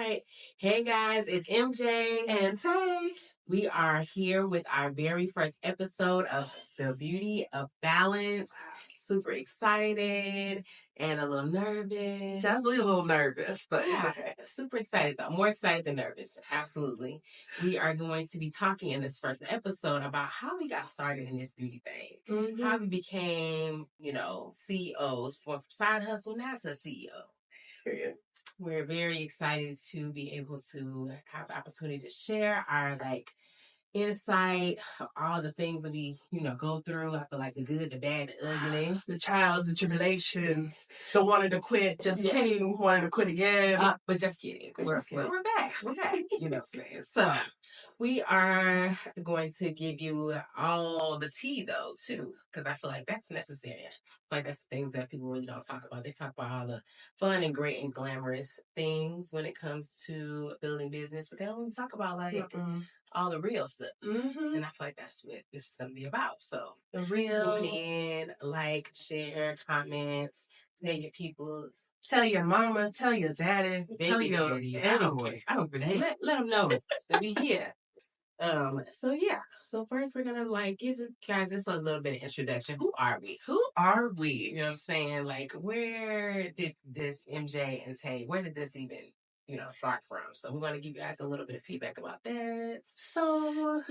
right. Hey guys, it's MJ and Tay. We are here with our very first episode of The Beauty of Balance. Super excited and a little nervous. Definitely a little nervous, but it's okay. Super excited though. More excited than nervous. Absolutely. We are going to be talking in this first episode about how we got started in this beauty thing. How we became, CEOs for side hustle, now to CEO. Period. We're very excited to be able to have the opportunity to share our insight, all the things that we, go through. I feel like the good, the bad, the ugly. The trials, the tribulations, the wanting to quit, just kidding, wanting to quit again. But just kidding. We're back. We're back. You know what I'm saying? So we are going to give you all the tea though, too, because I feel like that's necessary. I feel like that's the things that people really don't talk about. They talk about all the fun and great and glamorous things when it comes to building business, but they don't talk about all the real stuff. And I feel like that's what this is going to be about. So the real. Tune in, share, comments, tell your peoples. Tell your mama, tell your daddy, tell your daddy. I don't really let them know that we here. So first we're gonna give you guys just a little bit of introduction. Who are we? You know what I'm saying? Like, where did this MJ and Tay, where did this even start from? So we're gonna give you guys a little bit of feedback about that. So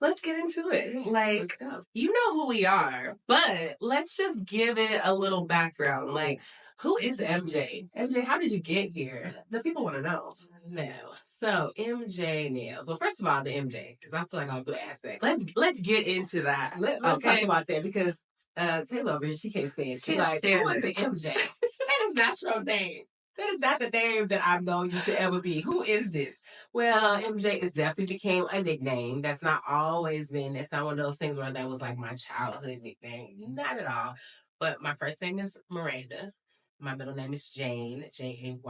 let's get into it. Let's go. You know who we are, but let's just give it a little background. Like, who is MJ? MJ, how did you get here? The people want to know. No. So MJ Nails. Well, first of all, the MJ, because I feel like I'll ask that. Let's get into that. Let's talk about that because Taylor over here, she can't stand it. She's like, who is the MJ? That is not your name. That is not the name that I've known you to ever be. Who is this? Well, MJ is definitely became a nickname. That's not always been. It's not one of those things where that was like my childhood nickname. Not at all. But my first name is Miranda. My middle name is Jane. Jayne.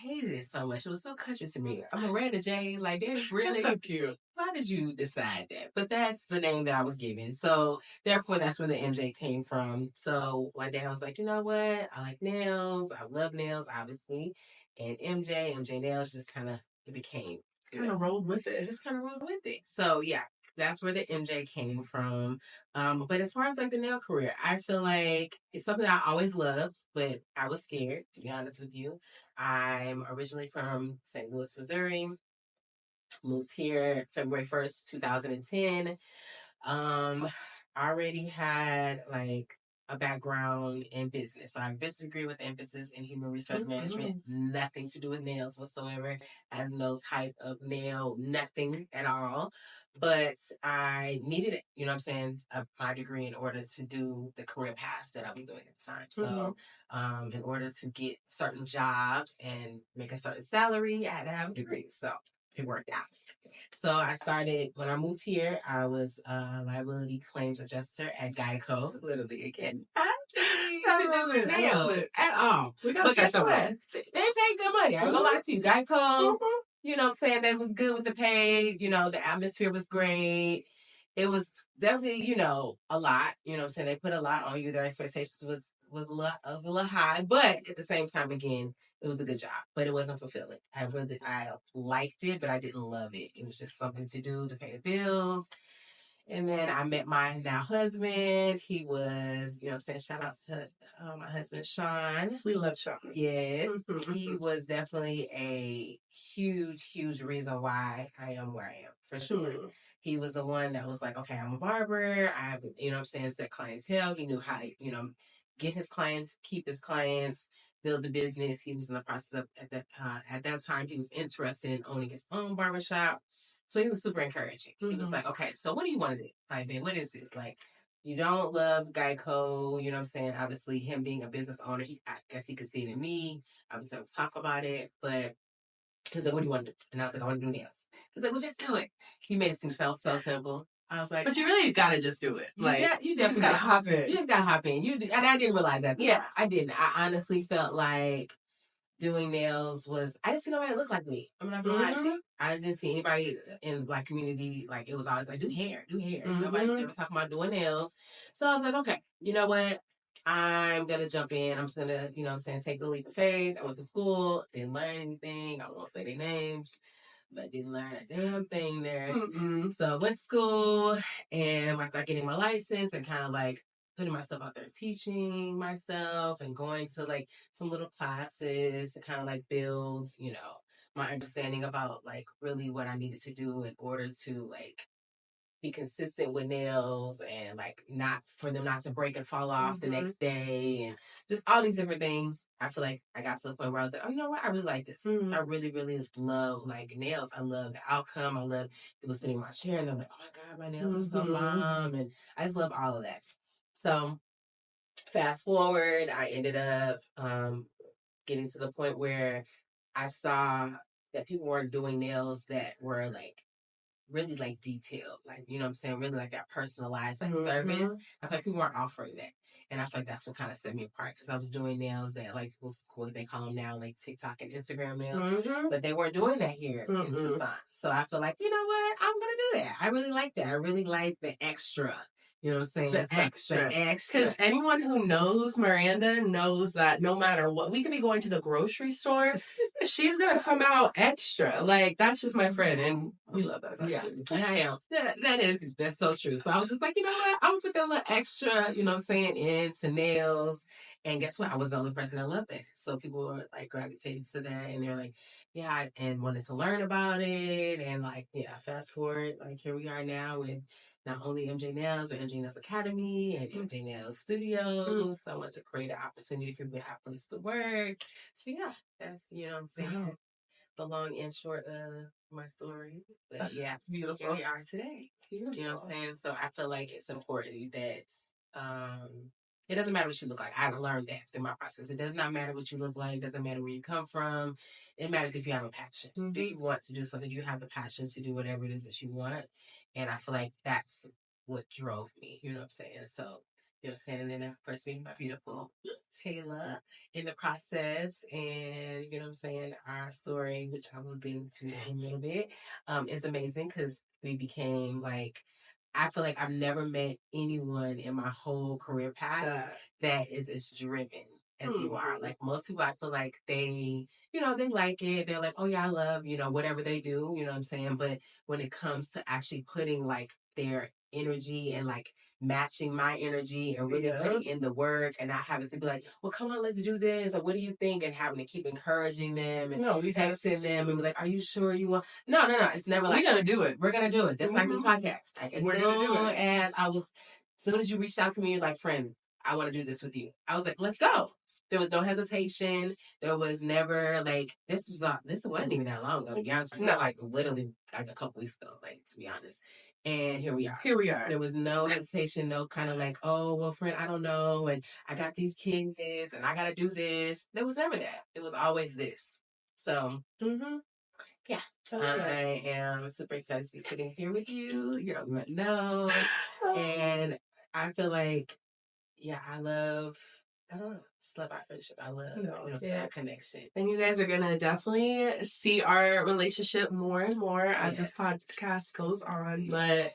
Hated it so much. It was so country to me. I'm Miranda Jane. Like, that's really so cute. Why did you decide that? But that's the name that I was given. So therefore, that's where the MJ came from. So one day I was like, you know what? I like nails. I love nails, obviously. And MJ Nails just kind of became. Kind of rolled with it. It just kind of rolled with it. So yeah, that's where the MJ came from. But as far as the nail career, I feel like it's something I always loved, but I was scared, to be honest with you. I'm originally from St. Louis, Missouri. Moved here February 1st, 2010. Already had a background in business. So I have a business degree with emphasis in human resource management. Nothing to do with nails whatsoever. As no type of nail, nothing at all. But I needed it, my degree in order to do the career paths that I was doing at the time. So in order to get certain jobs and make a certain salary, I had to have a degree. So it worked out. So I started, when I moved here, I was a liability claims adjuster at Geico. Literally, again. I do with nails at all. We got to say something. They paid good money. I ain't gonna lie to you. Geico, you know what I'm saying? They was good with the pay. The atmosphere was great. It was definitely, a lot. You know what I'm saying? They put a lot on you. Their expectations was a little high. But at the same time, again, it was a good job, but it wasn't fulfilling. I liked it, but I didn't love it. It was just something to do to pay the bills. And then I met my now husband. He was, shout out to my husband, Sean. We love Sean. Yes. He was definitely a huge, huge reason why I am where I am, for sure. He was the one that was like, okay, I'm a barber. I have, set clientele. He knew how to, get his clients, keep his clients, build the business. He was in the process of, at that time, he was interested in owning his own barbershop. So he was super encouraging. He was like, okay, so what do you want to do? Like, man, what is this? Like, you don't love Geico, Obviously, him being a business owner, I guess he could see it in me. I was able to talk about it, but he's like, what do you want to do? And I was like, I want to do nails. He's like, well, just do it. He made it seem so simple. I was like, but you really gotta just do it. You just gotta hop in. You just gotta hop in. And I didn't realize that. Yeah, I didn't. I honestly felt like doing nails I didn't see nobody that looked like me. I'm not gonna lie to you. I didn't see anybody in the Black community. It was always like, do hair. Nobody's ever talking about doing nails. So I was like, okay, you know what? I'm going to jump in. I'm just going to, take the leap of faith. I went to school, didn't learn anything. I won't say their names, but didn't learn a damn thing there. So I went to school, and I started getting my license and kind of like putting myself out there, teaching myself and going to like some little classes to kind of like build, my understanding about like really what I needed to do in order to like be consistent with nails and like not for them not to break and fall off the next day and just all these different things. I feel like I got to the point where I was like, oh, you know what? I really like this. I really, really love like nails. I love the outcome. I love people sitting in my chair and they're like, oh my God, my nails are so bomb. And I just love all of that. So fast forward, I ended up getting to the point where I saw that people weren't doing nails that were like really like detailed, like, you know what I'm saying? Really like that personalized like service. I feel like people weren't offering that. And I feel like that's what kind of set me apart because I was doing nails that like what's cool they call them now, like TikTok and Instagram nails, but they weren't doing that here in Tucson. So I feel like, you know what? I'm gonna do that. I really like that. I really like the extra. You know what I'm saying? The extra. Because anyone who knows Miranda knows that no matter what, we could be going to the grocery store, she's going to come out extra. Like, that's just my friend, and we love that about you. I am. That's so true. So I was just like, you know what? I'm going to put that little extra, you know what I'm saying, into nails. And guess what? I was the only person that loved it. So people were like gravitated to that, and they're like, yeah, and wanted to learn about it. And like, yeah, fast forward, like here we are now with not only MJ Nails, but MJ Nails Academy and MJ Nails Studios. So I want to create an opportunity for people to have a place to work. So yeah, that's, you know what I'm saying, the long and short of my story. But yeah, beautiful. Here we are today. Beautiful. You know what I'm saying? So I feel like it's important that it doesn't matter what you look like. I learned that through my process. It does not matter what you look like. It doesn't matter where you come from. It matters if you have a passion. Do you want to do something? Do you have the passion to do whatever it is that you want? And I feel like that's what drove me. You know what I'm saying? So, you know what I'm saying? And then, of course, meeting my beautiful Taylor in the process. And, you know what I'm saying? Our story, which I will get into in a little bit, is amazing because we became like, I feel like I've never met anyone in my whole career path that is as driven as you are. Like most people, I feel like they, they like it. They're like, oh yeah, I love, whatever they do, you know what I'm saying? But when it comes to actually putting like their energy and like matching my energy and really putting in the work and not having to be like, well, come on, let's do this. Or what do you think? And having to keep encouraging them and texting them and be like, are you sure you want? No. It's never like, we're going to do it. We're going to do it. Just like this podcast. Like as soon as you reached out to me, you're like, friend, I want to do this with you. I was like, let's go. There was no hesitation. There was never like, this wasn't even that long ago, to be honest with you. No. Like literally like a couple weeks ago, like to be honest. And here we are. There was no hesitation, no kind of like, oh, well, friend, I don't know. And I got these kids and I got to do this. There was never that. It was always this. So, yeah. I am super excited to be sitting here with you. You don't know. And I feel like, yeah, I don't know. Just love our friendship. I love our connection. And you guys are going to definitely see our relationship more and more as this podcast goes on. But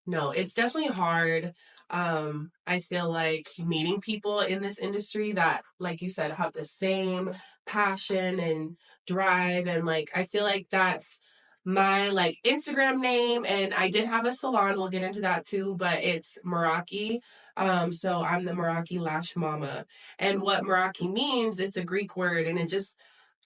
no, it's definitely hard. I feel like meeting people in this industry that, like you said, have the same passion and drive. And like, I feel like that's my like Instagram name. And I did have a salon. We'll get into that too, but it's Meraki. So I'm the Meraki Lash Mama. And what Meraki means, it's a Greek word, and it just,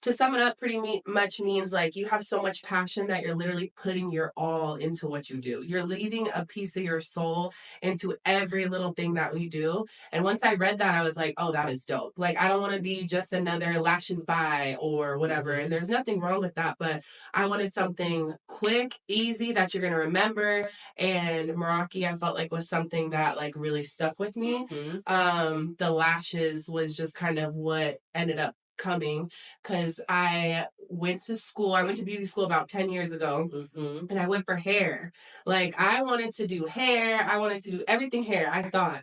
to sum it up, pretty much means like you have so much passion that you're literally putting your all into what you do. You're leaving a piece of your soul into every little thing that we do. And once I read that, I was like, oh, that is dope. Like, I don't want to be just another lashes by or whatever. And there's nothing wrong with that, but I wanted something quick, easy that you're going to remember. And Meraki, I felt like was something that like really stuck with me. The lashes was just kind of what ended up coming because I went to beauty school about 10 years ago, and I went for hair. Like, I wanted to do hair. I wanted to do everything hair, I thought.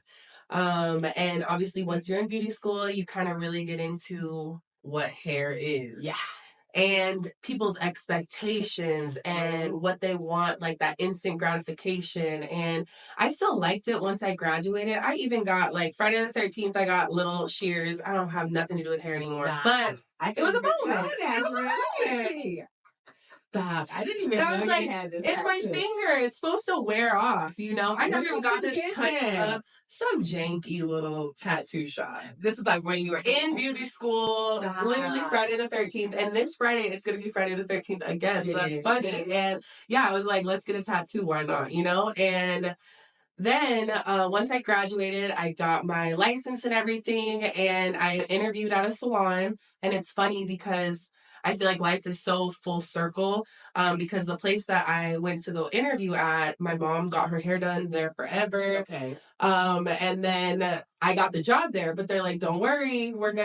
And obviously once you're in beauty school, you kind of really get into what hair is. Yeah. and people's expectations and what they want, like that instant gratification. And I still liked it once I graduated. I even got like Friday the 13th, I got little shears. I don't have nothing to do with hair anymore, but it was a moment. It was a moment. Stop. I didn't even know I was like, it's my tattoo. finger. It's supposed to wear off, you know? I never even got this touch up. Some janky little tattoo shop. This is like when you were in beauty school, literally Friday the 13th. And this Friday, it's going to be Friday the 13th again. So that's funny. And yeah, I was like, let's get a tattoo. Why not? You know? And then once I graduated, I got my license and everything, and I interviewed at a salon. And it's funny because I feel like life is so full circle, because the place that I went to go interview at, my mom got her hair done there forever. Okay. And then I got the job there, but they're like, don't worry, we're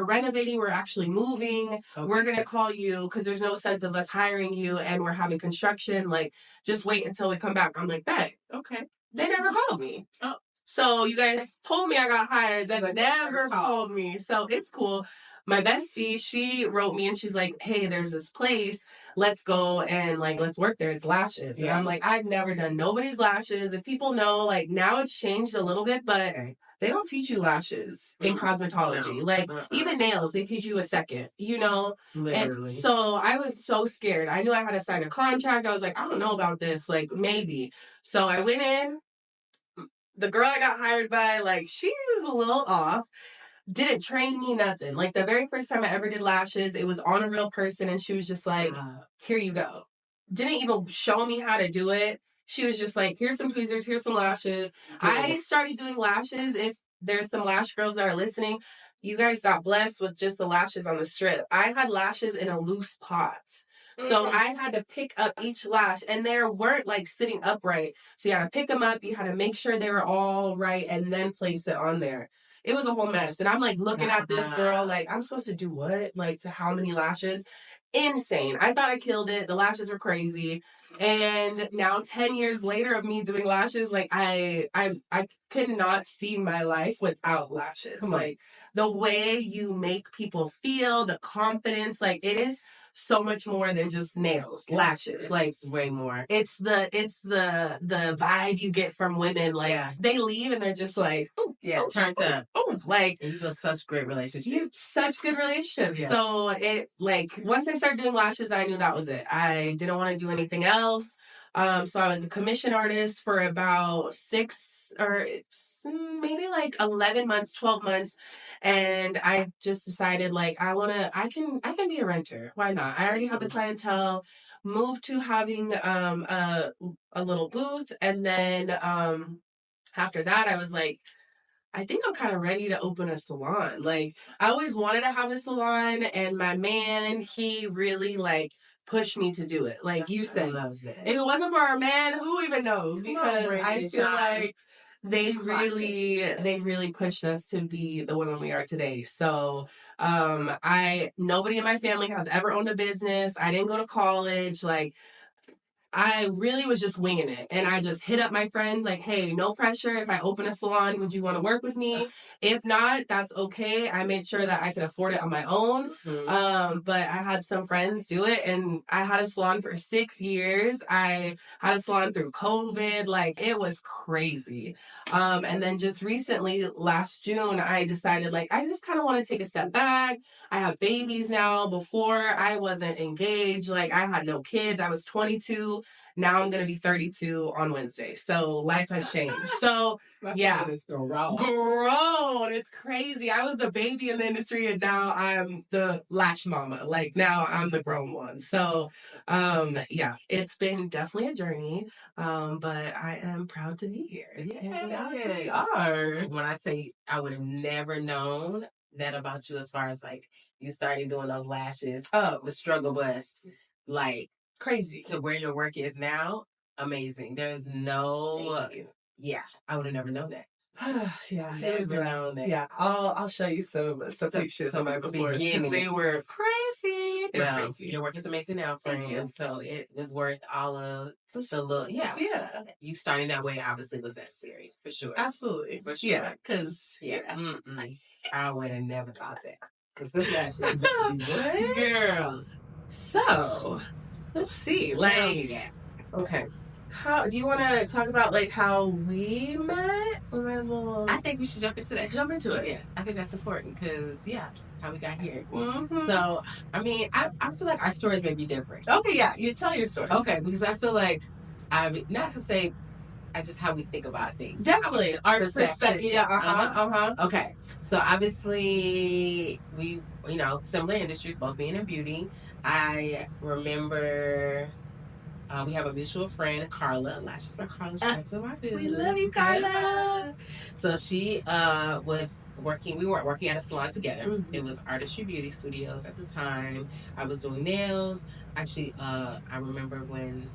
renovating, we're actually moving. Okay. We're going to call you because there's no sense of us hiring you and we're having construction. Like, just wait until we come back. I'm like, that. Okay. They never called me. Oh. So you guys told me I got hired, then never called me. So it's cool. My bestie, she wrote me and she's like, hey, there's this place. Let's go and like, let's work there. It's lashes. Yeah. And I'm like, I've never done nobody's lashes. If people know, like now it's changed a little bit, but they don't teach you lashes in cosmetology. No. Like even nails, they teach you a second, you know? Literally. And so I was so scared. I knew I had to sign a contract. I was like, I don't know about this. Like maybe. So I went in. The girl I got hired by, like, she was a little off. Didn't train me, nothing. Like, the very first time I ever did lashes, it was on a real person, and she was just like, here you go. Didn't even show me how to do it. She was just like, here's some tweezers, here's some lashes. I started doing lashes. If there's some lash girls that are listening, you guys got blessed with just the lashes on the strip. I had lashes in a loose pot. So I had to pick up each lash, and they weren't like sitting upright. So you had to pick them up, you had to make sure they were all right, and then place it on there. It was a whole mess. And I'm like looking at this girl, like, I'm supposed to do what? Like, to how many lashes? Insane. I thought I killed it. The lashes were crazy. And now 10 years later of me doing lashes, like I could not see my life without lashes. Like the way you make people feel, the confidence, like it is so much more than just nails, lashes. Like way more. It's the vibe you get from women. Like they leave and they're just like, turns up. Like and you build such great relationships. Such good relationships. Yeah. So it like once I started doing lashes, I knew that was it. I didn't want to do anything else. So I was a commission artist for about 6 or maybe like 11 months, 12 months. And I just decided like, I can be a renter. Why not? I already have the clientele. Moved to having, a little booth. And then, after that, I was like, I think I'm kind of ready to open a salon. Like, I always wanted to have a salon, and my man, he really, like, pushed me to do it. Like you said, if it wasn't for our man, who even knows? Because I feel like they really pushed us to be the women we are today. So, nobody in my family has ever owned a business. I didn't go to college. Like, I really was just winging it. And I just hit up my friends like, hey, no pressure. If I open a salon, would you want to work with me? If not, that's okay. I made sure that I could afford it on my own. Mm-hmm. But I had some friends do it, and I had a salon for 6 years. I had a salon through COVID. Like, it was crazy. And then just recently, last June, I decided like, I just kind of want to take a step back. I have babies now. Before I wasn't engaged. Like, I had no kids. I was 22. Now I'm going to be 32 on Wednesday. So life has changed. So yeah. It's grown. It's crazy. I was the baby in the industry, and now I'm the lash mama. Like, now I'm the grown one. So, yeah, it's been definitely a journey. But I am proud to be here. Yeah, you are. When I say I would have never known that about you, as far as like you started doing those lashes, the struggle bus, like crazy to where your work is now. Amazing. There's no, I would have never known that. Yeah, it was known that. Yeah, I'll show you some pictures of my before because they were crazy. Well, your work is amazing now, friend. So it was worth all of the little, you starting that way obviously was necessary for sure. Absolutely, for sure. Yeah, because I would have never thought that. Because this lashes, what? Girl. So, let's see. Like, okay. How do you want to talk about like how we met? We might as well. I think we should jump into that. Jump into it. Yeah, I think that's important because how we got here. Mm-hmm. So, I mean, I feel like our stories may be different. Okay, yeah, you tell your story. Okay, because I feel like not to say just how we think about things. Definitely, our perspective. Yeah. Okay, so obviously we, similar industries, both being in beauty. I remember. We have a mutual friend, Carla. Lashes by Carla. We love you, Carla. So she was working. We weren't working at a salon together. Mm-hmm. It was Artistry Beauty Studios at the time. I was doing nails. Actually, I remember when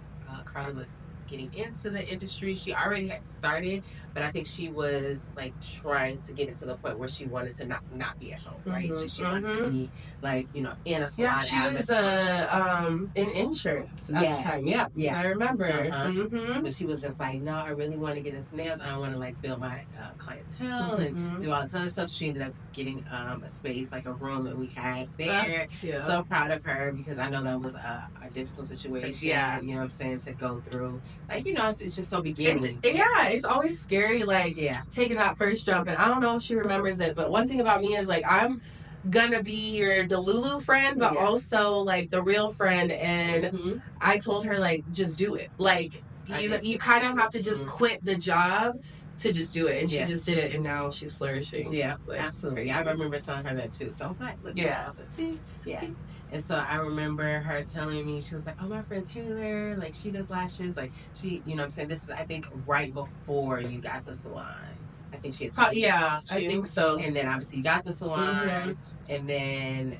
Carla was getting into the industry. She already had started, but I think she was like trying to get it to the point where she wanted to not be at home, right? So she wanted to be like, in a salon. Yeah, she was in insurance at the time. Yeah, I remember. But she was just like, no, I really want to get into nails. I want to like build my clientele and do all this other stuff. She ended up getting a space, like a room that we had there. So proud of her because I know that was a difficult situation. Yeah, you know what I'm saying, to go through. Like, it's just so beginning. It's always scary, like, taking that first jump. And I don't know if she remembers it, but one thing about me is, like, I'm gonna be your Delulu friend, but also, like, the real friend. And I told her, like, just do it. Like, you kind of have to just quit the job to just do it. And she just did it, and now she's flourishing. Yeah, like, absolutely. I remember telling her that, too. So, yeah. And so I remember her telling me, she was like, oh, my friend Taylor, like, she does lashes. Like, she, you know what I'm saying? This is, I think, right before you got the salon. I think she had told you. I think so. And then, obviously, you got the salon. And then,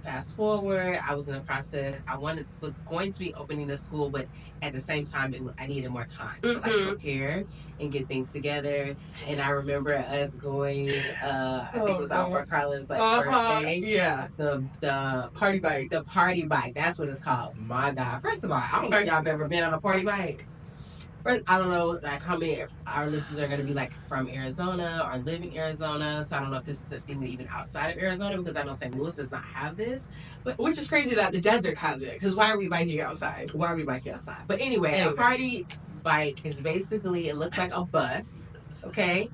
fast forward, I was in the process. I was going to be opening the school, but at the same time, I needed more time to, like, prepare and get things together. And I remember us going, I think it was out for Carla's, like, birthday. Yeah. The party bike. The party bike. That's what it's called. My God. First of all, I don't think y'all have ever been on a party bike. I don't know, like, how many of our listeners are going to be, like, from Arizona or live in Arizona. So I don't know if this is a thing even outside of Arizona, because I know St. Louis does not have this. But which is crazy that the desert has it, because why are we biking outside? But anyway, a party bike is basically, it looks like a bus, okay?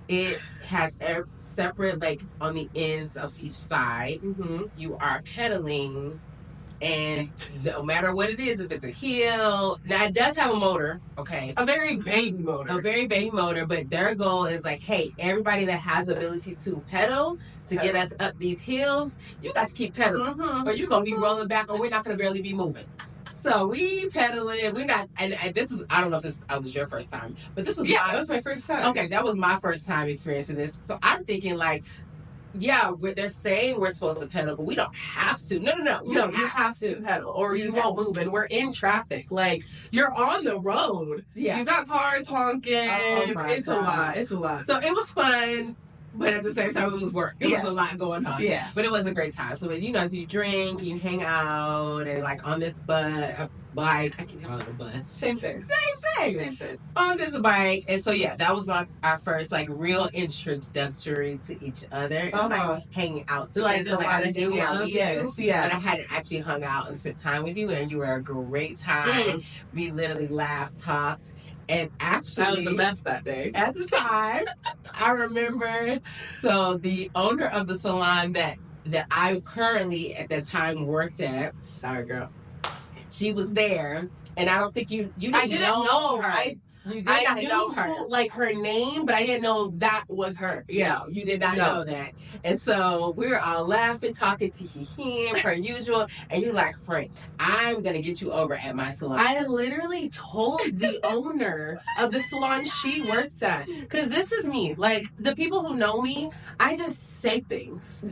It has separate, like, on the ends of each side. You are pedaling. And no matter what it is, if it's a hill, now it does have a motor, okay? A very baby motor. But their goal is like, hey, everybody that has the ability to pedal, to get us up these hills, you got to keep pedaling. Or you're going to be rolling back, or we're not going to barely be moving. So we pedaling, we're not, and this was, I don't know if this was your first time, but this was that was my first time. Okay, that was my first time experiencing this. So I'm thinking like, they're saying we're supposed to pedal, but we don't have to. No. You have to pedal, or you won't move. And we're in traffic. Like, you're on the road. Yeah. You got cars honking. It's a lot. So it was fun, but at the same time, it was work. It was a lot going on. Yeah. But it was a great time. So, as you drink, you hang out, and like on this bike, I keep calling it a bus. Same thing. On this bike. And so, that was our first, like, real introductory to each other. Like, hanging out together. Like, I knew of you. But I hadn't actually hung out and spent time with you, and you were a great time. We literally laughed, talked. And actually, I was a mess that day. At the time, I remember, so the owner of the salon that I currently, at that time, worked at, sorry, girl, she was there, and I don't think you didn't know her. You did not know her. Like, her name, but I didn't know that was her. Yeah, you did not know that. And so we were all laughing, talking to him, per usual. And you're like, Frank, I'm going to get you over at my salon. I literally told the owner of the salon she worked at. Because this is me. Like, the people who know me, I just say things.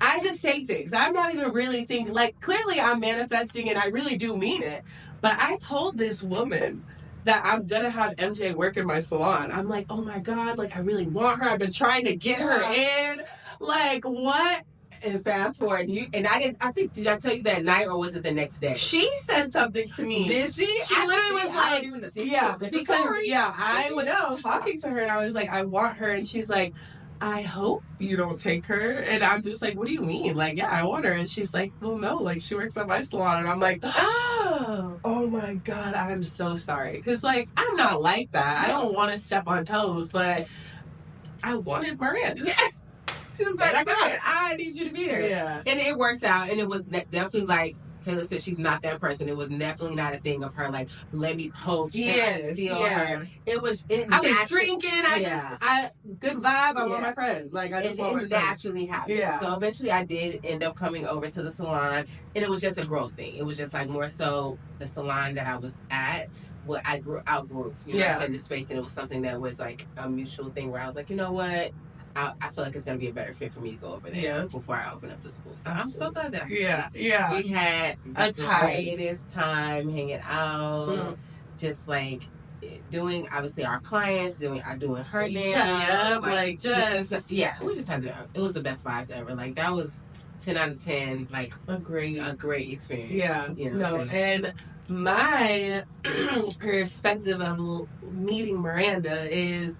I'm not even really thinking, like, clearly I'm manifesting and I really do mean it. But I told this woman that I'm gonna have MJ work in my salon. I'm like, oh my God, like, I really want her. I've been trying to get her in. Like, what? And fast forward, did I tell you that night, or was it the next day? She said something to me. Did she? She literally was like, I was talking to her and I was like, I want her. And she's like, I hope you don't take her. And I'm just like, what do you mean? Like, yeah, I want her. And she's like, well, no, like, she works at my salon. And I'm like, oh my God, I'm so sorry. Because, like, I'm not like that. I don't want to step on toes, but I wanted Miranda. Yes. She was like, I need you to be there. Yeah. And it worked out. And it was definitely like Taylor said, she's not that person. It was definitely not a thing of her, like, let me poach and steal her. It was, I was drinking. Good vibe. I want my friend. Like, I just want my friend. It naturally happened. Yeah. So eventually I did end up coming over to the salon. And it was just a growth thing. It was just like more so the salon that I was at. What I outgrew, you know, in the space, and it was something that was like a mutual thing where I was like, you know what, I feel like it's gonna be a better fit for me to go over there before I open up the school. So I'm so glad that we had the greatest time hanging out, just like doing obviously our clients, doing her nails, we just had it was the best vibes ever. Like that was 10 out of 10, like a great experience. Yeah, you know, and my perspective of meeting Miranda is,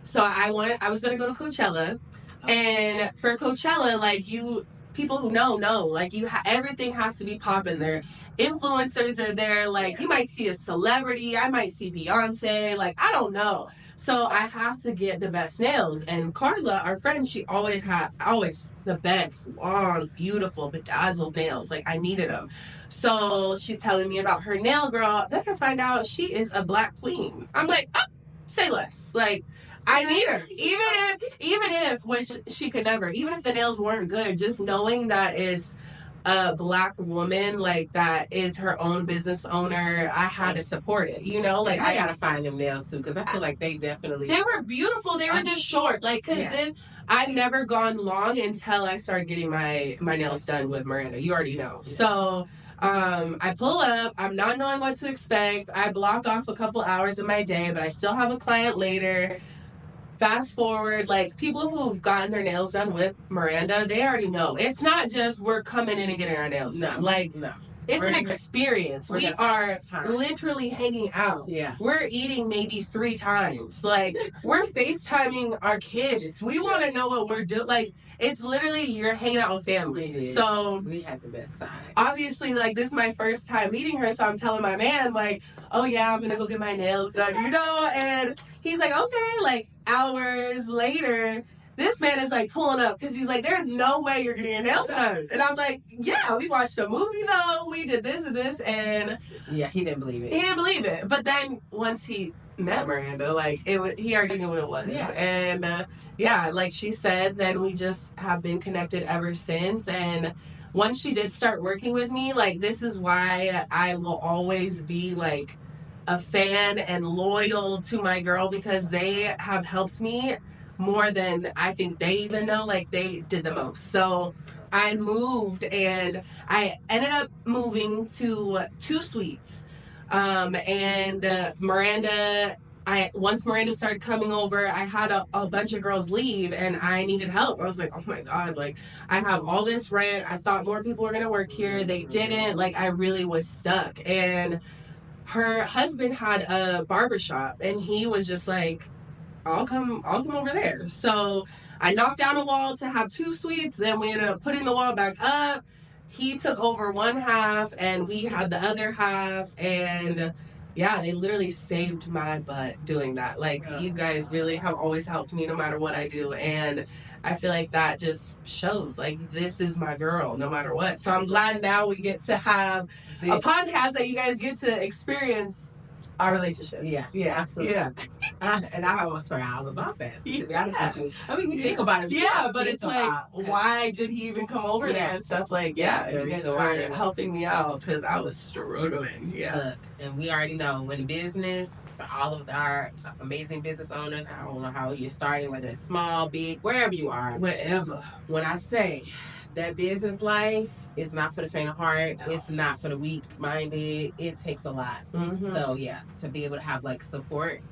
so I was going to go to Coachella, and for Coachella, like people who know, like everything has to be popping there. Influencers are there, like you might see a celebrity, I might see Beyonce, like I don't know. So I have to get the best nails. And Carla, our friend, she always the best, long, beautiful, bedazzled nails. Like I needed them. So she's telling me about her nail girl. Then I find out she is a black queen. I'm like, say less. Like I need her. Even if, which she could never, even if the nails weren't good, just knowing that it's a black woman, like that is her own business owner, I had to support it, you know? Like I gotta find them nails too, because I feel like they were beautiful. They were just short. Like, because then I've never gone long until I started getting my nails done with Miranda. You already know. Yeah. So I pull up, I'm not knowing what to expect. I block off a couple hours of my day, but I still have a client later. Fast forward, like people who've gotten their nails done with Miranda, they already know. It's not just we're coming in and getting our nails done. Like, it's an experience. We are literally hanging out. Yeah. We're eating maybe 3 times. Like, we're FaceTiming our kids. We want to know what we're doing. Like, it's literally you're hanging out with family. So we had the best time. Obviously, like, this is my first time meeting her, so I'm telling my man, like, oh yeah, I'm gonna go get my nails done, you know? And he's like, okay. Like, hours later, this man is like pulling up because he's like, there's no way you're getting your nails done. And I'm like, yeah, we watched a movie though. We did this and this. And yeah, he didn't believe it. He didn't believe it. But then once he met Miranda, like he already knew what it was. Yeah. And like she said, then we just have been connected ever since. And once she did start working with me, like this is why I will always be like a fan and loyal to my girl, because they have helped me more than I think they even know. Like they did the most. So I moved, and I ended up moving to 2 suites. Miranda, once Miranda started coming over, I had a bunch of girls leave and I needed help. I was like, oh my God, like I have all this rent. I thought more people were going to work here. They didn't. Like I really was stuck. And her husband had a barbershop, and he was just like, I'll come over there. So I knocked down a wall to have 2 suites. Then we ended up putting the wall back up. He took over one half and we had the other half. And yeah, they literally saved my butt doing that. Like, you guys really have always helped me no matter what I do. And I feel like that just shows, like, this is my girl no matter what. So I'm glad now we get to have a podcast that you guys get to experience our relationship. Yeah, absolutely. Yeah. And I almost forgot all about that, to be honest with you. I mean, we think about it. Yeah, but it's like, why did he even come over there and stuff? Like, you guys were helping me out because I was struggling. Yeah. Look, and we already know, in business, for all of our amazing business owners, I don't know how you're starting, whether it's small, big, wherever you are. Wherever. When I say that business life is not for the faint of heart, it's not for the weak-minded, it takes a lot. Mm-hmm. So, yeah, to be able to have, like, support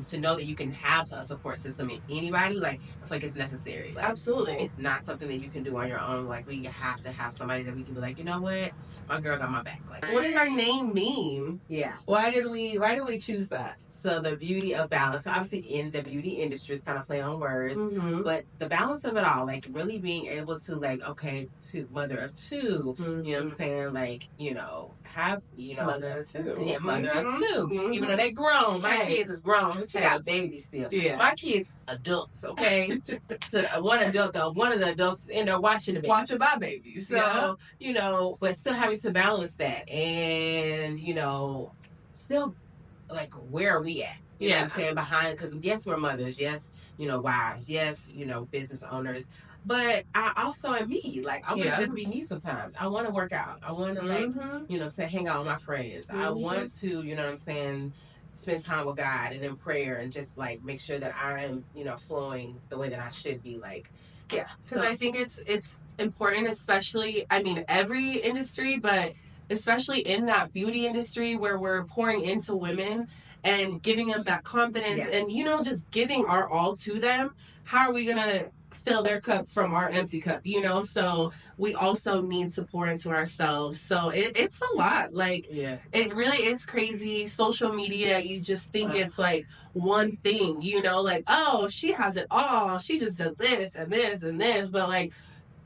to know that you can have a support system in anybody, like, I feel like it's necessary. Like, Absolutely. it's not something that you can do on your own. Like, we have to have somebody that we can be like, you know what, my girl got my back. Like, what does our name mean? Yeah. Why did we choose that? So the beauty of balance. So obviously in the beauty industry is kind of play on words, Mm-hmm. but the balance of it all, like really being able to like, okay, to mother of two, Mm-hmm. you know what I'm saying? Like, you know, have, you know, Mother of two. Yeah, mother of Mm-hmm. two. Mm-hmm. Even though they grown, my kids is grown. She got babies still. Yeah. My kids adults, okay? So one adult though, one of the adults is in there watching the babies. Watching my babies. So, you know, but still having to balance that and, you know, still like where are we at? You know what I'm saying? Behind, because yes, we're mothers, yes, you know, wives, yes, you know, business owners. But I also am me. Like, I want to just be me sometimes. I want to work out. I want to, like, you know what I'm saying, hang out with my friends. I want to, you know what I'm saying, spend time with God and in prayer and just, like, make sure that I am, you know, flowing the way that I should be. Like, yeah. Because I think it's important, especially, I mean, every industry, but especially in that beauty industry where we're pouring into women and giving them that confidence and, you know, just giving our all to them. How are we going to fill their cup from our empty cup, you know? So we also need to pour into ourselves. So it's a lot. Like, it really is crazy. Social media, you just think it's like one thing, you know, like, oh, she has it all. She just does this and this and this. But like,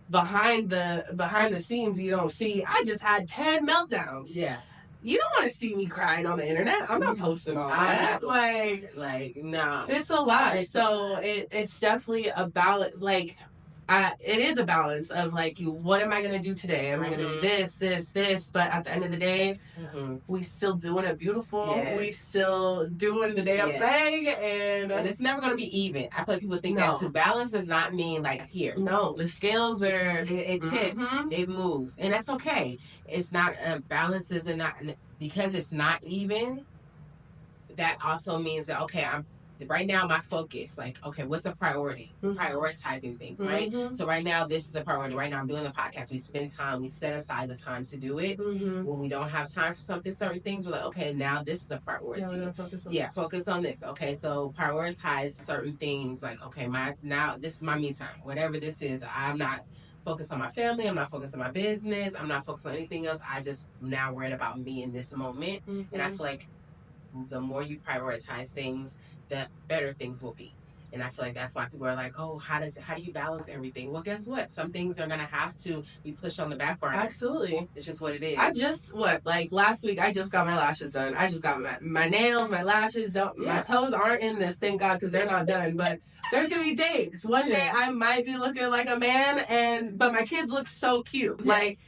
behind the scenes, you don't see, I just had 10 meltdowns. Yeah. You don't want to see me crying on the internet. I'm not posting all that. Like, no. It's a lot. So it's definitely a balance. Like, it is a balance of like, what am I going to do today? Am I going to do this? But at the end of the day, we still doing it beautiful. Yes. We still doing the damn thing. And it's never going to be even. I feel like people think that too. Balance does not mean like here. No, the scales are... It tips. It moves. And that's okay. It's not... balance is not... Because it's not even, that also means that, okay, right now my focus, like, okay, what's a priority? Prioritizing things, right? So right now this is a priority. Right now I'm doing the podcast. We spend time, we set aside the time to do it. When we don't have time for certain things, we're like, okay, now this is a priority. We're gonna focus on this. Focus on this. Okay, so prioritize certain things, like, okay, now this is my me time. Whatever this is, I'm not focused on my family. I'm not focused on my business. I'm not focused on anything else. I just now worried about me in this moment. And I feel like the more you prioritize things, the better things will be. And I feel like that's why people are like, oh, how do you balance everything? Well, guess what? Some things are going to have to be pushed on the back burner. Absolutely. It's just what it is. I just, last week, I just got my lashes done. I just got my nails, my lashes done. My toes aren't in this, thank God, because they're not done. But there's going to be days. One day I might be looking like a man, but my kids look so cute. Yes. Like,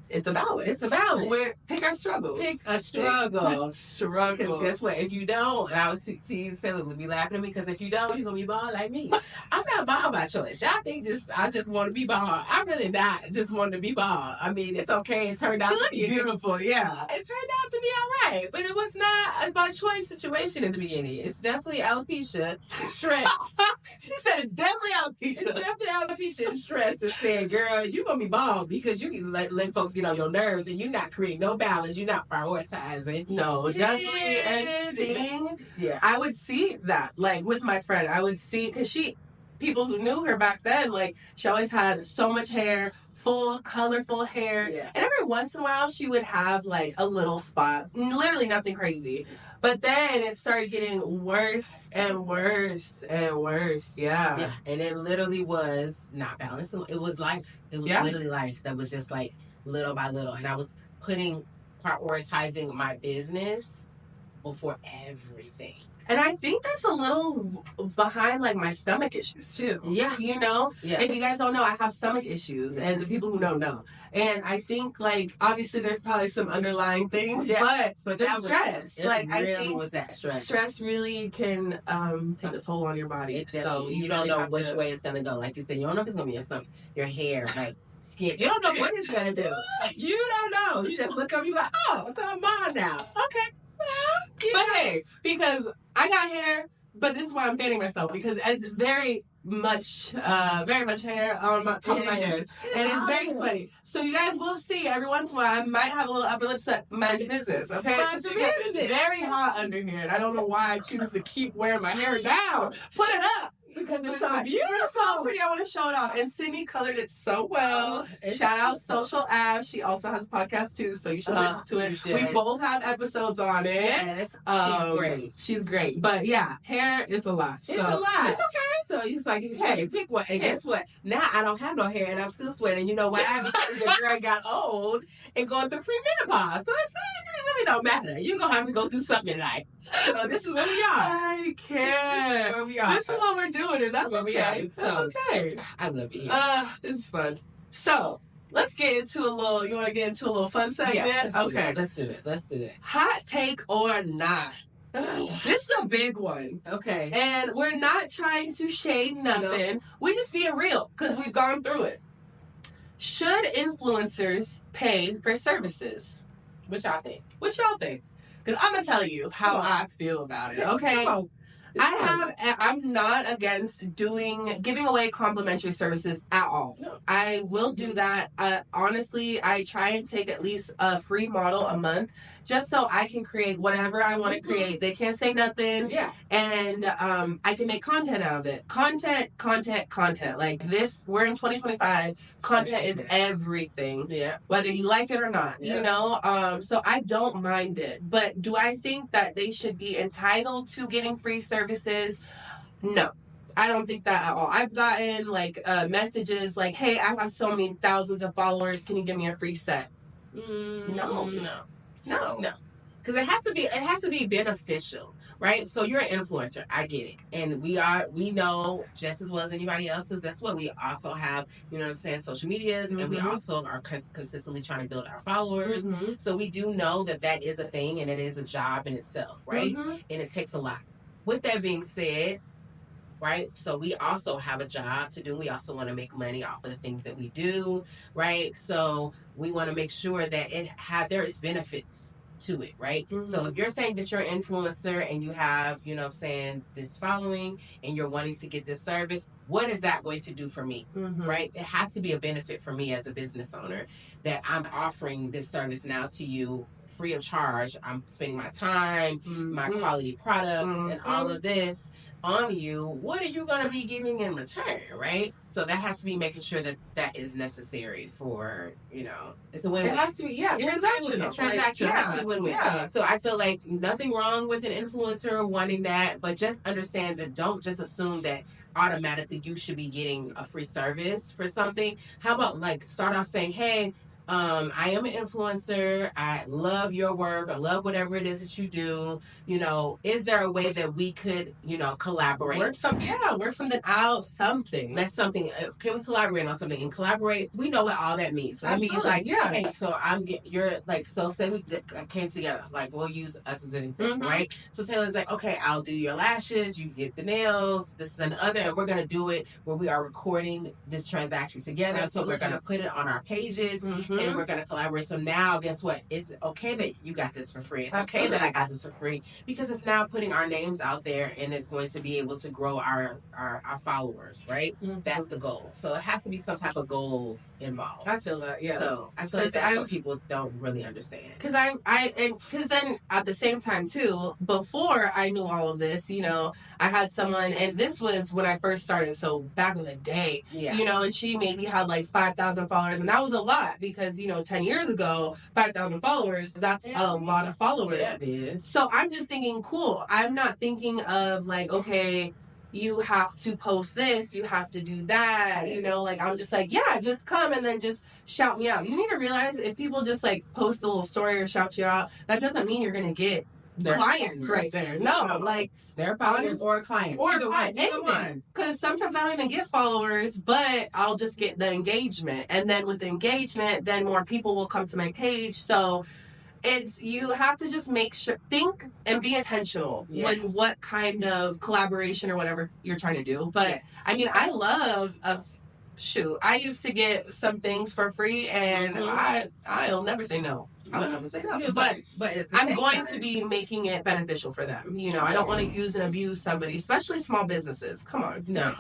it's a balance. It's a balance. Pick our struggles. Pick a struggle. Struggle. Because guess what? If you don't, and I was seeing Philip would be laughing at me, because if you don't, you're going to be bald like me. I'm not bald by choice. Y'all think I just want to be bald. I'm really not just wanting to be bald. I mean, it's okay. It turned out to be beautiful, yeah. It turned out to be all right. But it was not a by choice situation in the beginning. It's definitely alopecia, stress. She said it's definitely alopecia. It's definitely alopecia and stress that said, girl, you're going to be bald because you can let folks get on your nerves and you're not creating no balance. You're not prioritizing. No, definitely. And seeing, I would see that, like, with my friend. I would see, because people who knew her back then, like, she always had so much hair, full, colorful hair. Yeah. And every once in a while, she would have, like, a little spot. Literally nothing crazy. But then it started getting worse and worse and worse. Yeah. And it literally was not balanced. It was life. It was literally life that was just, like, little by little. And I was prioritizing my business before everything. And I think that's a little behind, like, my stomach issues, too. Yeah. You know? Yeah. If you guys don't know, I have stomach issues. And the people who know. And I think, like, obviously there's probably some underlying things. Yeah. But the stress. I think was that stress. Stress really can take a toll on your body. So you don't know which way it's going to go. Like you said, you don't know if it's going to be your stomach, your hair, like, skin. You don't know what it's going to do. You don't know. You just look up, you like, oh, it's on mine now. Okay. But hey, because I got hair, but this is why I'm fanning myself, because it's very very much hair on my top of my head, and it's very sweaty. So you guys will see every once in a while I might have a little upper lip sweat. Mind your business, okay? Just because it's very hot under here, and I don't know why I choose to keep wearing my hair down. Put it up. Because it's so beautiful. It's so pretty. I want to show it off. And Sydney colored it so well. Shout out Social Ave. She also has a podcast too, so you should listen to it. We both have episodes on it. Yes. She's great. She's great. But yeah, hair is a lot. It's a lot. It's okay. So it's like, hey, pick one. And guess what? Now I don't have no hair and I'm still sweating. You know why? Because the girl got old and going through premenopause. So it really don't matter. You're going to have to go through something in life. So this is where we are. I can't. This is where we are. This is what we're doing, and that's okay. That's okay. I love it. This is fun. So let's get into a little. You want to get into a little fun segment? Yeah, let's do it. Hot take or not? This is a big one. Okay. And we're not trying to shade nothing. We're just being real because we've gone through it. Should influencers pay for services? What y'all think? Because I'm going to tell you how I feel about it, okay? I'm not against giving away complimentary services at all. No. I will do that. Honestly, I try and take at least a free model a month just so I can create whatever I want to create. They can't say nothing. Yeah. And I can make content out of it. Content. Like this, we're in 2025. Content is everything. Yeah. Whether you like it or not, you know? So I don't mind it. But do I think that they should be entitled to getting free services? No. I don't think that at all. I've gotten messages like, hey, I have so many thousands of followers. Can you give me a free set? No. Because it has to be beneficial, right? So you're an influencer. I get it. And we know just as well as anybody else, because that's what we also have, you know what I'm saying, social medias, and we also are consistently trying to build our followers. So we do know that is a thing and it is a job in itself, right? And it takes a lot. With that being said, right? So we also have a job to do. We also want to make money off of the things that we do, right? So we want to make sure that there is benefits to it, right? So if you're saying that you're an influencer and you have, you know what I'm saying, this following and you're wanting to get this service, what is that going to do for me, right? It has to be a benefit for me as a business owner that I'm offering this service now to you free of charge. I'm spending my time, my quality products, and all of this on you. What are you going to be giving in return, right? So that has to be making sure that is necessary for, you know, it's a win-win. It has to be, transactional. It's transactional. It has to be win-win. Yeah. So I feel like nothing wrong with an influencer wanting that, but just understand that don't just assume that automatically you should be getting a free service for something. How about start off saying, hey, I am an influencer. I love your work. I love whatever it is that you do. You know, is there a way that we could, you know, collaborate? Work something out, something. That's something. Can we collaborate on something? And collaborate, we know what all that means. That means hey, so so say we came together, we'll use us as an example, right? So Taylor's like, okay, I'll do your lashes, you get the nails, this and the other, and we're going to do it where we are recording this transaction together. Absolutely. So we're going to put it on our pages. And we're going to collaborate. So now, guess what? It's okay that you got this for free. It's okay that I got this for free because it's now putting our names out there and it's going to be able to grow our followers, right? That's the goal. So it has to be some type of goals involved. I feel that, yeah. So I feel like that's what people don't really understand. Because because then at the same time too, before I knew all of this, you know, I had someone, and this was when I first started, so back in the day, you know, and she maybe had 5,000 followers, and that was a lot because, you know, 10 years ago, 5,000 followers, that's a lot of followers. Yeah, it is. So I'm just thinking, cool. I'm not thinking of okay, you have to post this, you have to do that, you know, I'm just just come and then just shout me out. You need to realize if people just post a little story or shout you out, that doesn't mean you're going to get clients right there. No, their followers or clients. Or anything. Because sometimes I don't even get followers, but I'll just get the engagement. And then with the engagement, then more people will come to my page. So you have to just think and be intentional with what kind of collaboration or whatever you're trying to do. But I mean, I love I used to get some things for free, and I'll never say no. I'll never say no. But I'm going to be making it beneficial for them. You know, I don't want to use and abuse somebody, especially small businesses. Come on. No. It's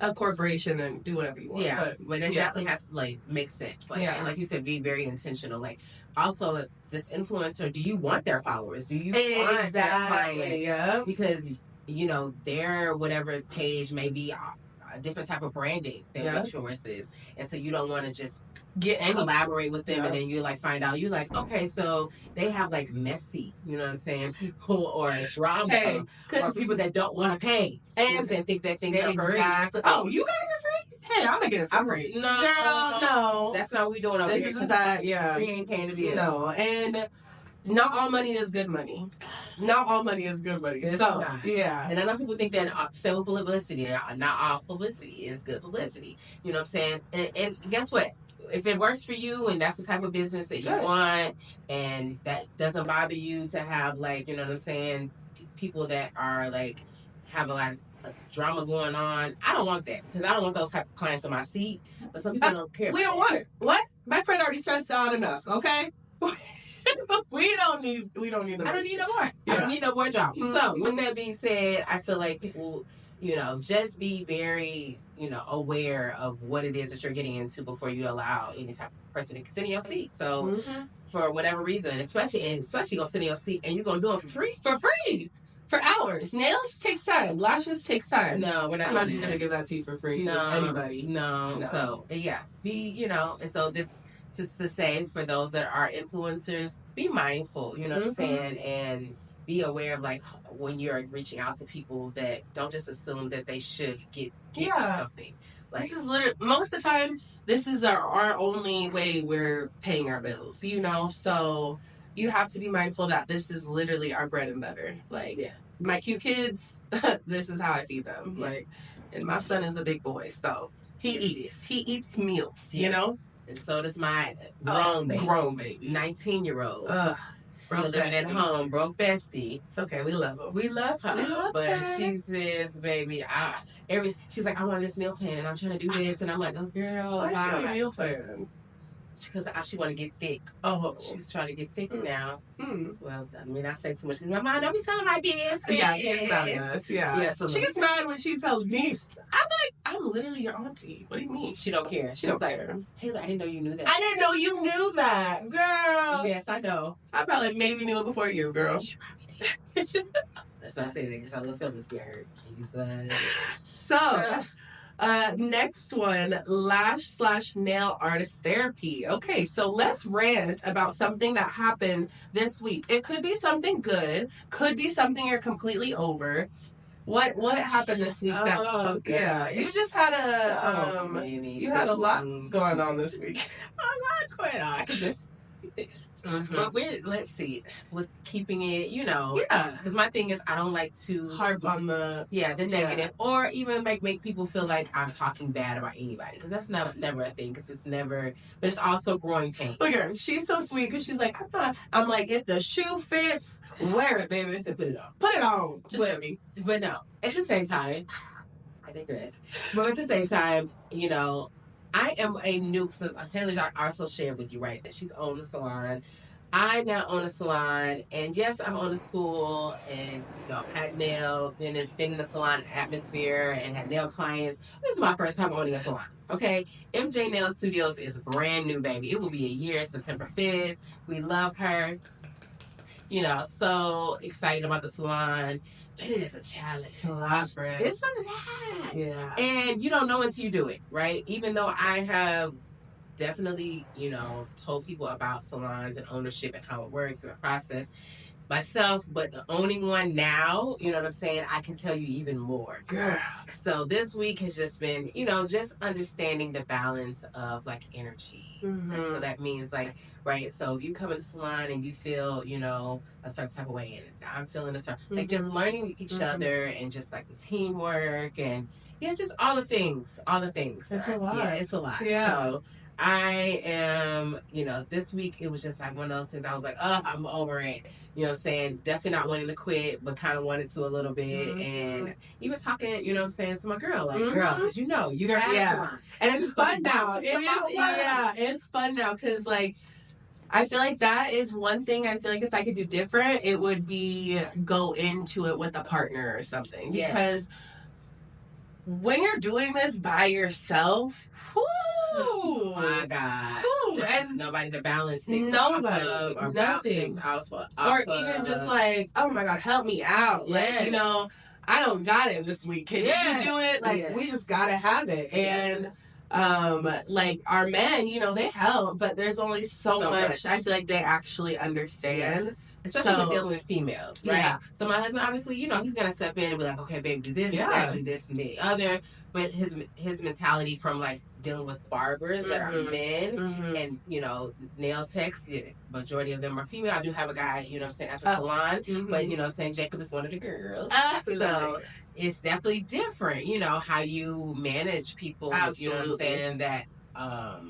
a corporation and do whatever you want. Yeah, but it definitely has to like make sense. Like, and like you said, be very intentional. Like, also this influencer, do you want their followers? Do you want their clients? Yeah. Because you know their whatever page may be a different type of branding than what yours is, and so you don't want to just collaborate with them and then you like find out you're like, okay, so they have like messy, you know what I'm saying, people or drama or people that don't want to pay and think that things are free. Oh, you got it for free? Hey, I'm gonna get it for free. No, girl, no, that's not what we doing over here. This is that. Yeah, we ain't paying the bills. No, and not all money is good money. Not all money is good money. It's so not. Yeah, and I know people think that same with publicity. Not all publicity is good publicity. You know what I'm saying? And guess what? If it works for you and that's the type of business that you want and that doesn't bother you to have like, you know what I'm saying, people that are like have a lot of drama going on, I don't want that because I don't want those type of clients on my seat. But some people don't care. We don't want it. What? My friend already stressed out enough, okay? We don't need the I don't need no more. I don't need no more drama. So with that being said, I feel like people, you know, just be very, you know, aware of what it is that you're getting into before you allow any type of person to sit in your seat. So for whatever reason, especially gonna sit in your seat and you're gonna do it for free. For hours. Nails takes time. Lashes takes time. No, we're not. I'm not just gonna give that to you for free. No, anybody. No. So yeah, be, you know, and so this just to say for those that are influencers, be mindful. You know what I'm saying, and be aware of like when you're reaching out to people that don't just assume that they should get you something. Like, this is literally most of the time. This is our only way we're paying our bills. You know, so you have to be mindful that this is literally our bread and butter. Like my cute kids, this is how I feed them. Like, and my son is a big boy, so he eats meals. You know. And so does my grown baby. 19-year-old. Still living at home, broke bestie. It's okay, we love her. We love her. But she says, baby, she's like, I want this meal plan and I'm trying to do this. And I'm like, oh, girl. Why she want a meal plan? Because she want to get thick. Oh, she's trying to get thick now. Well, I mean, I say too much. My mom, don't be telling my business. Yeah, she gets mad at us. Yeah. So she gets mad when she tells me. I'm like, I'm literally your auntie. What do you mean? She don't care. She's like, Taylor, I didn't know you knew that. I didn't know you knew that, girl. Yes, I know. I probably maybe knew it before you, girl. She probably did. That's why I say that because I little feelings get hurt. Jesus. So. Next one, lash/nail artist therapy. Okay, so let's rant about something that happened this week. It could be something good, could be something you're completely over. What happened this week? You just had you had a lot going on this week. I'm not quite. I could just this. But let's see, with keeping it, you know, because my thing is I don't like to harp on the negative or even make people feel like I'm talking bad about anybody because that's never a thing because it's never, but it's also growing pains. Look at her, she's so sweet because she's like, I'm like, if the shoe fits, wear it, baby. I said, put it on, just let me. But no, at the same time, I digress. But at the same time, you know, I am a new, so Taylor also shared with you, right, that she's owned a salon. I now own a salon, and yes, I'm on a school, and, you know, had been in the salon atmosphere, and had nail clients. This is my first time owning a salon, okay? MJ Nail Studios is brand new, baby. It will be a year, September 5th. We love her. You know, so excited about the salon. But it is a challenge. It's a lot, friend. It's a lot. Yeah. And you don't know until you do it, right? Even though I have definitely, you know, told people about salons and ownership and how it works and the process myself, but the owning one now, you know what I'm saying, I can tell you even more. Girl. So this week has just been, you know, just understanding the balance of like energy. And so that means like, right, so if you come in the salon and you feel, you know, a certain type of way and I'm feeling a certain, like just learning each other and just like the teamwork and just all the things. It's a lot. Yeah, it's a lot. Yeah. So I am, you know, this week it was just like one of those things I was like, I'm over it. You know what I'm saying? Definitely not wanting to quit, but kind of wanted to a little bit. And even talking, you know what I'm saying, to my girl, like, girl, because you know, you got and it's fun now. It's fun now because, like, I feel like that is one thing I feel like if I could do different, it would be go into it with a partner or something. Because when you're doing this by yourself, whoo, oh my God. whoo, and nobody to balance things nobody, off of, or nothing. Or even just like, oh my God, help me out. Yes. Like, you know, I don't got it this week. Can you do it? Like, we just gotta have it. And like our men, you know, they help, but there's only so much I feel like they actually understand. Yes. Especially when dealing with females, right? Yeah. So my husband, obviously, you know, he's gonna step in and be like, okay, babe, do this, do this, and the other. But his mentality from like dealing with barbers that are men and, you know, nail techs, majority of them are female. I do have a guy, you know what I'm saying, at the salon, but, you know, saying Jacob is one of the girls. So it's definitely different, you know, how you manage people, you know what I'm saying, that are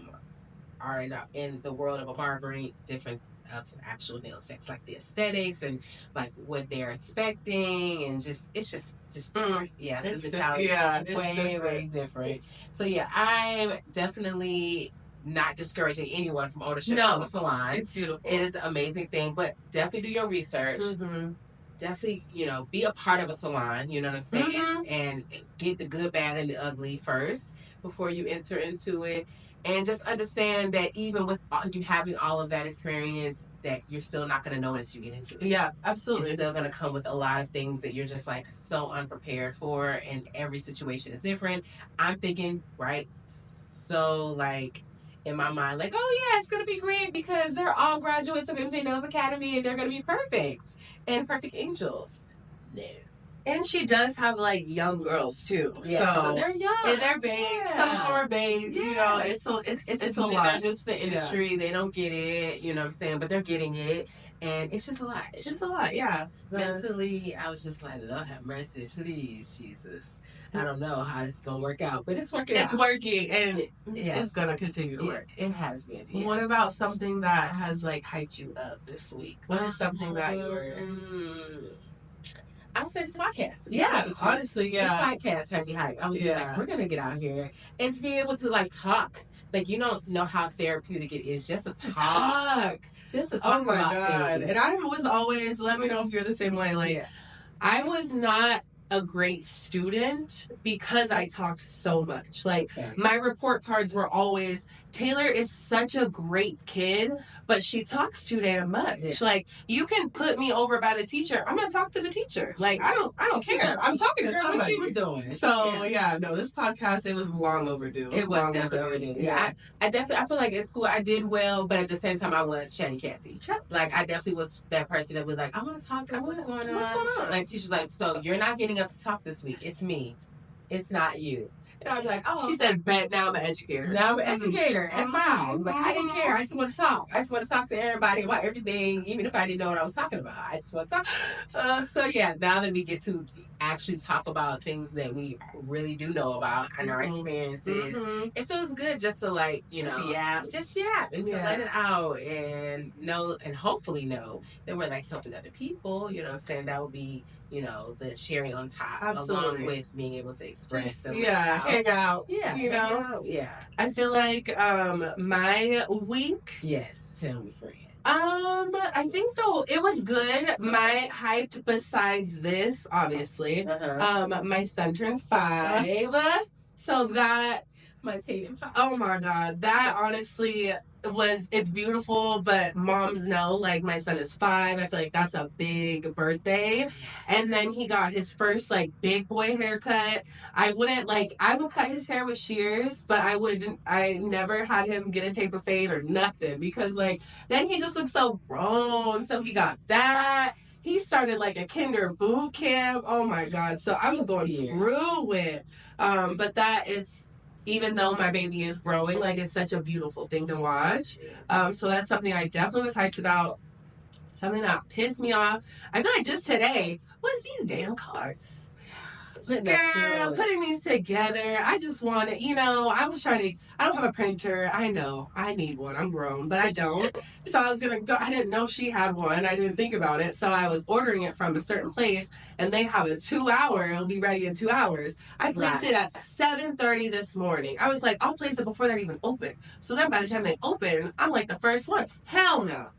in the world of a barbering, difference of actual nail techs, like the aesthetics and like what they're expecting, and just it's just different. Yeah, the mentality is way different. So yeah, I'm definitely not discouraging anyone from ownership of a salon. It's beautiful. It is an amazing thing, but definitely do your research. Definitely, you know, be a part of a salon, you know what I'm saying? And get the good, bad, and the ugly first before you enter into it. And just understand that even with you having all of that experience, that you're still not going to know until you get into it. Yeah, absolutely. It's still going to come with a lot of things that you're just like so unprepared for, and every situation is different. I'm thinking, right? So like in my mind, like, oh yeah, it's going to be great because they're all graduates of MJ Nails Academy and they're going to be perfect and perfect angels. No. And she does have like young girls too, so they're young and they're babes. Some of them are babes, you know. It's a lot. They're new to the industry. They don't get it, you know what I'm saying, but they're getting it, and it's just a lot. It's just a lot, yeah. Mentally, I was just like, Lord have mercy, please, Jesus. I don't know how it's gonna work out, but it's working. It's working, and it's gonna continue to work. It has been. Yeah. What about something that has like hyped you up this week? What is something that you're? I would say this podcast. Yeah, honestly, yeah. This podcast had me hyped. I was just like, we're going to get out here. And to be able to, like, talk. Like, you don't know how therapeutic it is just to talk. Just to talk about things. And I was always, let me know if you're the same way. Like, I was not a great student because I talked so much. Like, my report cards were always, Taylor is such a great kid, but she talks too damn much. Like, you can put me over by the teacher. I'm gonna talk to the teacher. Like, I don't care. I'm talking to somebody. What she was doing. So no, this podcast, it was long overdue. It was definitely overdue. Yeah, I feel like in school I did well, but at the same time I was chatty Cathy. Like, I definitely was that person that was like, I want to talk. What's going on? Like, teacher's like, so you're not getting up to talk this week. It's me. It's not you. And I was like, oh. She said, bet now I'm an educator. Now I'm an educator at 5. Like, I didn't care. I just want to talk. I just want to talk to everybody about everything, even if I didn't know what I was talking about. I just want to talk. So, yeah, now that we get to actually talk about things that we really do know about and our experiences, it feels good just to, like, you know, just yap and to let it out and know, and hopefully know that we're, like, helping other people. You know what I'm saying? That would be, you know, the cherry on top, along with being able to express and hang out. You know? I feel like my week. Yes, tell me, friend. I think though it was good. My hyped besides this, obviously. My son turned 5. So that my Tatum. Oh my God. That honestly it's beautiful, but moms know, like, my son is 5. I feel like that's a big birthday. And then he got his first, like, big boy haircut. I would cut his hair with shears, but I never had him get a taper fade or nothing, because, like, then he just looks so grown. So he got that. He started, like, a kinder boot camp. Oh my God. So I was going through it. But even though my baby is growing, like, it's such a beautiful thing to watch. So that's something I definitely was hyped about. Something that pissed me off. I feel like just today was these damn cards. Girl, putting these together. I just wanted, I don't have a printer. I know. I need one. I'm grown, but I don't. So I was going to go. I didn't know she had one. I didn't think about it. So I was ordering it from a certain place, and they have a 2-hour. It'll be ready in 2 hours. I placed it at 7:30 this morning. I was like, I'll place it before they're even open. So then by the time they open, I'm like the first one. Hell no.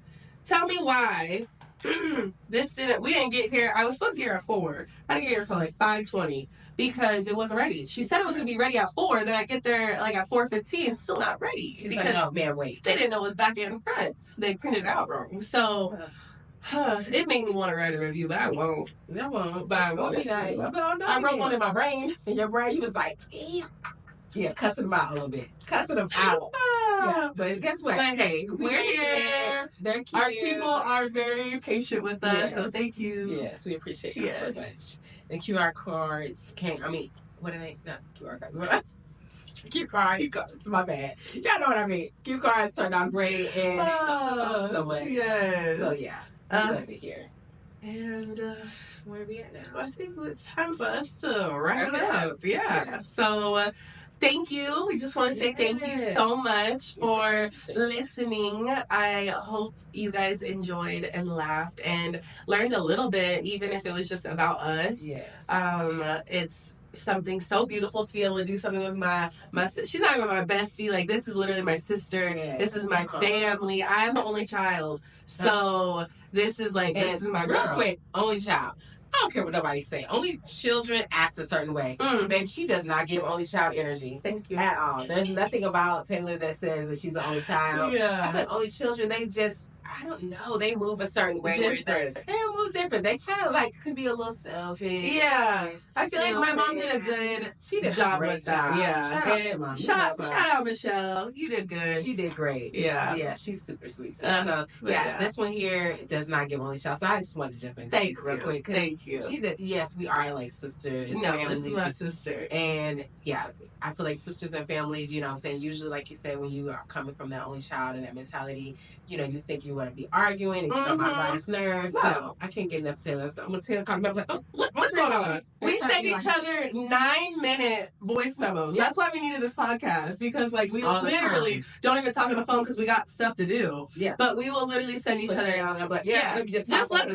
Tell me why we didn't get here. I was supposed to get here at 4. I didn't get here until like 5:20 because it wasn't ready. She said it was going to be ready at 4. Then I get there like at 4:15, still not ready. She's because like, oh man, wait. They didn't know it was back and front. So they printed it out wrong. So it made me want to write a review, but I won't. I won't. But I won't. I wrote one in my brain. In your brain, you was like, yeah, cussing them out a little bit. Cussing them out. Yeah, but guess what? But hey, we're here. They're cute. Our people are very patient with us, yes. So thank you. Yes, we appreciate you so much. The QR cards what are they? Not QR cards. Cue cards. My bad. Y'all know what I mean. Cue cards turned out great and so much. Yes. So yeah, we love it here. And where are we at now? I think it's time for us to wrap it up. Yeah. So thank you. We just want to say thank you so much for listening. I hope you guys enjoyed and laughed and learned a little bit, even if it was just about us. Yes. It's something so beautiful to be able to do something with my she's not even my bestie. Like, this is literally my sister. Yes. This is my family. I'm the only child. So this is like, this is my girl. Real quick, only child. I don't care what nobody say. Only children act a certain way. Baby, she does not give only child energy. Thank you. At all. There's nothing about Taylor that says that she's the only child. Yeah. I think only children, they just, I don't know, they move a certain way. Different. They move different. They kind of like could be a little selfish. Yeah. I feel like my mom did a good job with that. Yeah. Shout out to Mom. Shout out, Michelle. You did good. She did great. Yeah. Yeah, she's super sweet. So, this one here does not give only child. So I just wanted to jump in real quick. Thank you. Yes, we are like sisters. No, this is my sister. And yeah, I feel like sisters and families, you know what I'm saying? Usually, like you said, when you are coming from that only child and that mentality, you know, you think you want to be arguing and get on my body's nerves. No, I can't get enough Taylor. So I'm going to tell her, I'm like, oh, what's going on? We send each other 9-minute voice memos. Yeah. That's why we needed this podcast, because like we literally don't even talk on the phone because we got stuff to do. Yeah. But we will literally send each other out. I'm like, let me just let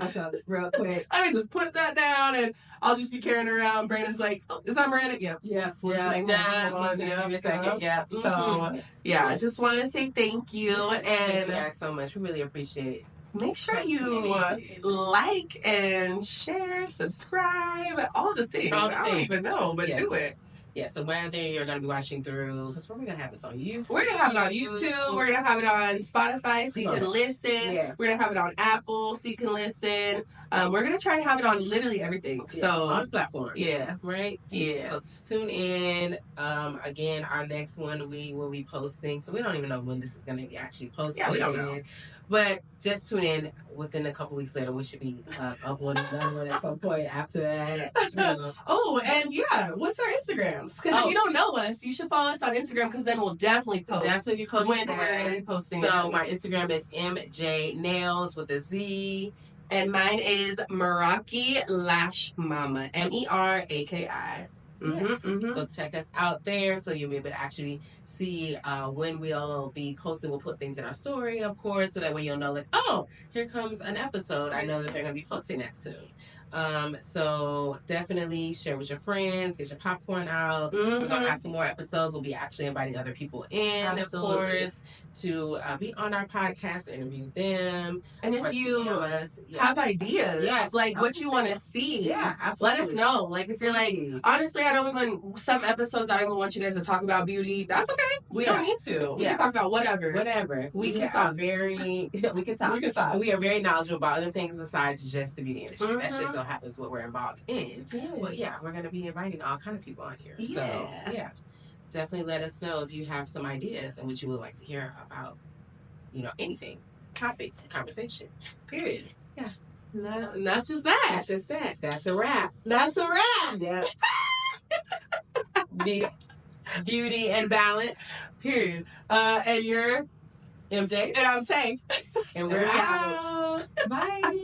real quick. I mean, just put that down and I'll just be carrying around. Brandon's like, oh, is that Miranda? Yep. Yeah. Listening. Give me a second. Yeah. So, I just wanted to say thank you. Thank you guys so much. We really appreciate it. Make sure you like and share, subscribe, all the things. I don't even know, but do it. Yeah, so whether you're going to be watching through, because we're going to have this on YouTube. We're going to have it on YouTube. We're going to have it on Spotify so you can listen. Yeah. We're going to have it on Apple so you can listen. We're going to try and have it on literally everything. Yes, so on platforms. Yeah. Right? Yeah. So tune in. Again, our next one we will be posting. So we don't even know when this is going to be actually posted. Yeah, we don't know. But just tune in. Within a couple weeks later, we should be uploading another one at some point after that. Oh, and what's our Instagrams? Because if you don't know us, you should follow us on Instagram, because then we'll definitely post. Definitely post when we're going to be posting. So my Instagram is MJ Nails with a Z. And mine is Meraki Lash Mama. Meraki. So check us out there, so you'll be able to actually see when we'll be posting. We'll put things in our story, of course, so that way you'll know, like, oh, here comes an episode. I know that they're going to be posting that soon. So definitely share with your friends, get your popcorn out. We're going to have some more episodes. We'll be actually inviting other people in, of course, to be on our podcast, interview them. And if you have ideas, like what you want to see, let us know. Like, if you're like, honestly, some episodes I don't even want you guys to talk about beauty. That's okay. We don't need to. We can talk about whatever. We can talk we can talk. We are very knowledgeable about other things besides just the beauty industry. That's just so happens what we're involved in. But we're going to be inviting all kind of people on here. So definitely let us know if you have some ideas and what you would like to hear about, anything, topics, conversation, period. Yeah. And that's just that. That's just that. That's a wrap. Yeah. Beauty and balance. Period. And you're MJ. And I'm Tay. And we're out. Bye.